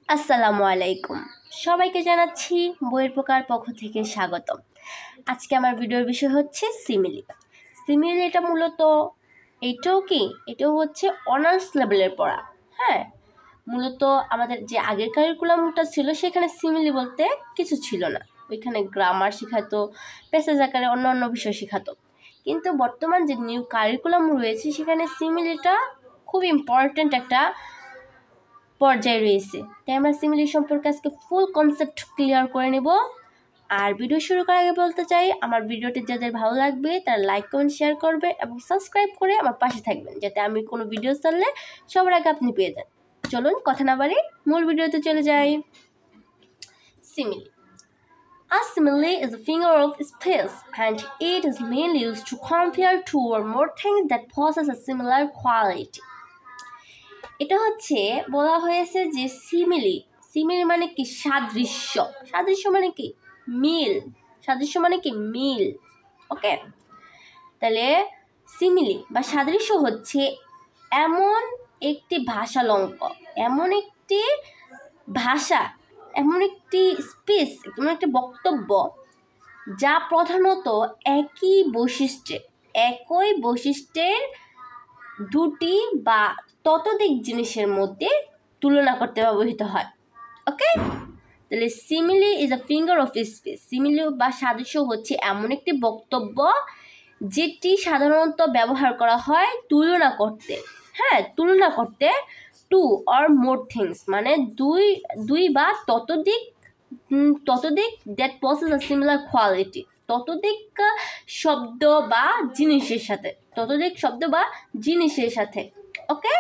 আসসালামু আলাইকুম, সবাইকে জানাচ্ছি বইয়ের প্রকার পক্ষ থেকে স্বাগতম। আজকে আমার ভিডিওর বিষয় হচ্ছে সিমিলি। সিমিলি এটা মূলত এটাও হচ্ছে অনার্স লেভেলের পড়া। হ্যাঁ, মূলত আমাদের যে আগের কারিকুলামটা ছিল সেখানে সিমিলি বলতে কিছু ছিল না। ওইখানে গ্রামার শেখাতো, প্যাসেজ আকারে অন্য বিষয় শেখাতো। কিন্তু বর্তমান যে নিউ কারিকুলাম রয়েছে সেখানে সিমিলিটা খুব ইম্পর্ট্যান্ট একটা পর্যায়ে রয়েছে। তাই আমরা সিমিলি সম্পর্কে আজকে ফুল কনসেপ্ট ক্লিয়ার করে নেব। আর ভিডিও শুরু করার আগে বলতে চাই, আমার ভিডিওটি যাদের ভালো লাগবে তারা লাইক কমেন্ট শেয়ার করবে এবং সাবস্ক্রাইব করে আমার পাশে থাকবেন, যাতে আমি কোনো ভিডিও ছাড়লে সবার আগে আপনি পেয়ে যান। চলুন কথা না বাড়ি মূল ভিডিওতে চলে যাই। Simile. A simile is a figure of speech and it is mainly used to compare two or more things that possess a similar quality. এটা হচ্ছে বলা হয়েছে যে সিমিলি মানে কি? সাদৃশ্য মানে কি? মিল। ওকে, তাহলে সিমিলি বা সাদৃশ্য হচ্ছে এমন একটি ভাষালঙ্ক, এমন একটি স্পিচ, এমন একটি বক্তব্য যা প্রধানত একই বৈশিষ্ট্যের দুটি বা ততোধিক জিনিসের মধ্যে তুলনা করতে ব্যবহৃত হয়। ওকে, তাহলে simile is a finger of speech. Simile বা সাদৃশ্য হচ্ছে এমন একটি বক্তব্য যেটি সাধারণত ব্যবহার করা হয় তুলনা করতে টু অর মোর থিংস, মানে দুই বা ততোধিক that possess a similar quality, ততোধিক শব্দ বা জিনিসের সাথে ওকে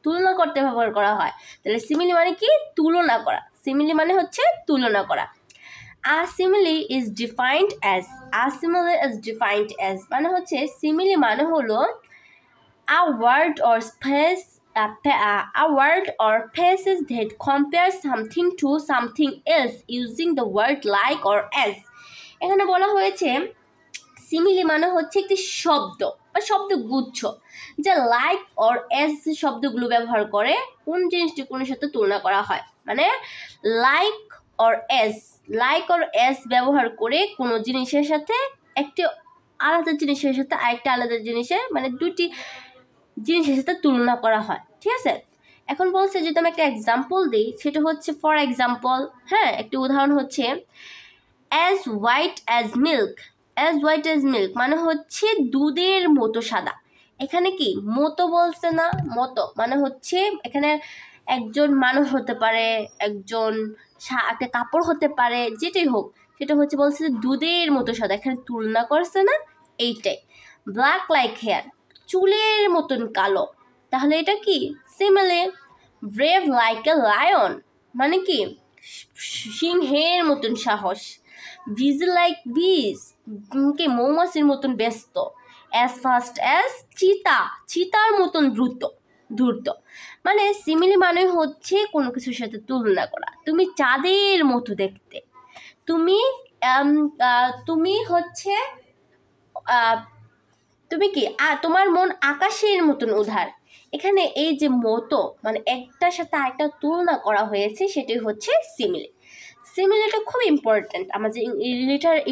তুলনা করতে ব্যবহার করা হয়। তাহলে সিমিলি মানে কি? তুলনা করা। সিমিলি মানে হচ্ছে তুলনা করা। A simile is defined as মানে হচ্ছে সিমিলি মানে হলো a word or phrases that compare something to something else using the word like or as. এখানে বলা হয়েছে সিমিলি মানে হচ্ছে একটি শব্দ বা শব্দগুচ্ছ যা লাইক অর এস শব্দগুলো ব্যবহার করে কোন জিনিসটি কোনের সাথে তুলনা করা হয়। মানে লাইক অর এস ব্যবহার করে কোনো জিনিসের সাথে একটি আলাদা জিনিসের সাথে আরেকটা আলাদা জিনিসের, মানে দুটি জিনিসের সাথে তুলনা করা হয়। ঠিক আছে, এখন বলছে যদি আমি একটা এক্সাম্পল দিই, সেটা হচ্ছে ফর এক্সাম্পল, একটি উদাহরণ হচ্ছে অ্যাজ হোয়াইট অ্যাজ মিল্ক মানে হচ্ছে দুধের মতো সাদা। এখানে কি মতো বলছে না? মতো মানে হচ্ছে এখানে একজন মানুষ হতে পারে, একটা কাপড় হতে পারে, যেটাই হোক, সেটা হচ্ছে বলছে দুধের মতো সাদা। এখানে তুলনা করছে না, এইটাই। ব্ল্যাক লাইক হেয়ার, চুলের মতন কালো, তাহলে এটা কি? Simile. Brave like a lion মানে কি? সিংহের মতন সাহস। বিজি লাইক বিজ কে মৌমাছির মতন ব্যস্ত। অ্যাজ ফাস্ট অ্যাজ চিতার মতন দ্রুত। মানে সিমিলি মানে হচ্ছে কোনো কিছুর সাথে তুলনা করা। তুমি চাঁদের মতো দেখতে, তুমি কি তোমার মন আকাশের মতন উধার। এখানে এই যে মতো মানে একটার সাথে আরেকটা তুলনা করা হয়েছে, সেটাই হচ্ছে সিমিলি। সিমিলিটা খুব ইম্পর্ট্যান্ট আমাদের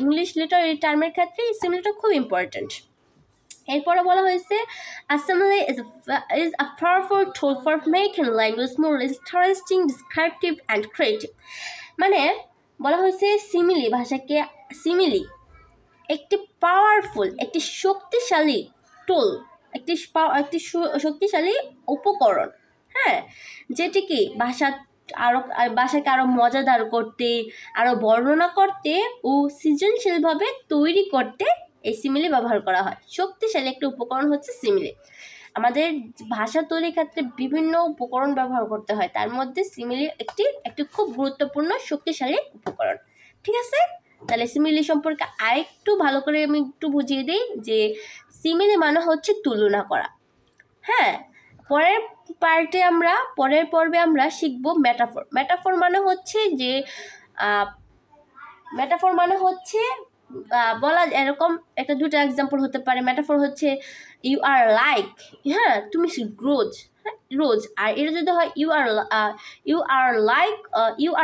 ইংলিশ লিটারি টার্মের ক্ষেত্রে। সিমিলিটা খুব ইম্পর্ট্যান্ট। এরপরে বলা হয়েছে a simile is a powerful tool for making language more interesting, descriptive and creative. মানে বলা হয়েছে সিমিলি একটি পাওয়ারফুল, একটি শক্তিশালী টুল, একটি শক্তিশালী উপকরণ, যেটি কি ভাষাকে আরো মজাদার করতে, আরো বর্ণনা করতে ও সৃজনশীলভাবে তৈরি করতে এই সিমিলি ব্যবহার করা হয়। শক্তিশালী একটা উপকরণ হচ্ছে সিমিলি। আমাদের ভাষা তৈরির ক্ষেত্রে বিভিন্ন উপকরণ ব্যবহার করতে হয়, তার মধ্যে সিমিলি একটি খুব গুরুত্বপূর্ণ শক্তিশালী উপকরণ। ঠিক আছে, তাহলে সিমিলি সম্পর্কে আরেকটু ভালো করে আমি একটু বুঝিয়ে দিই যে সিমিলি মানে হচ্ছে তুলনা করা। পরের পর্বে আমরা শিখব মেটাফর। মেটাফর মানে হচ্ছে বলা এরকম একটা দুটো এক্সাম্পল হতে পারে। মেটাফর হচ্ছে ইউ আর লাইক, হ্যাঁ তুমি রোজ, হ্যাঁ রোজ। আর এটা যদি হয় ইউ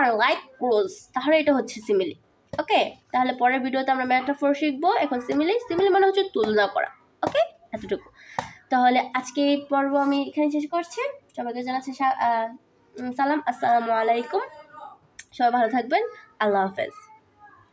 আর লাইক রোজ, তাহলে এটা হচ্ছে সিমিলি। ওকে, তাহলে পরের ভিডিওতে আমরা মেটাফর শিখবো। এখন সিমিলি মানে হচ্ছে তুলনা করা। ওকে, এতটুকু। তাহলে আজকে এই পর্ব আমি এখানে শেষ করছি। সবাইকে জানাচ্ছি সালাম, আসসালামু আলাইকুম। সবাই ভালো থাকবেন। আল্লাহ হাফেজ।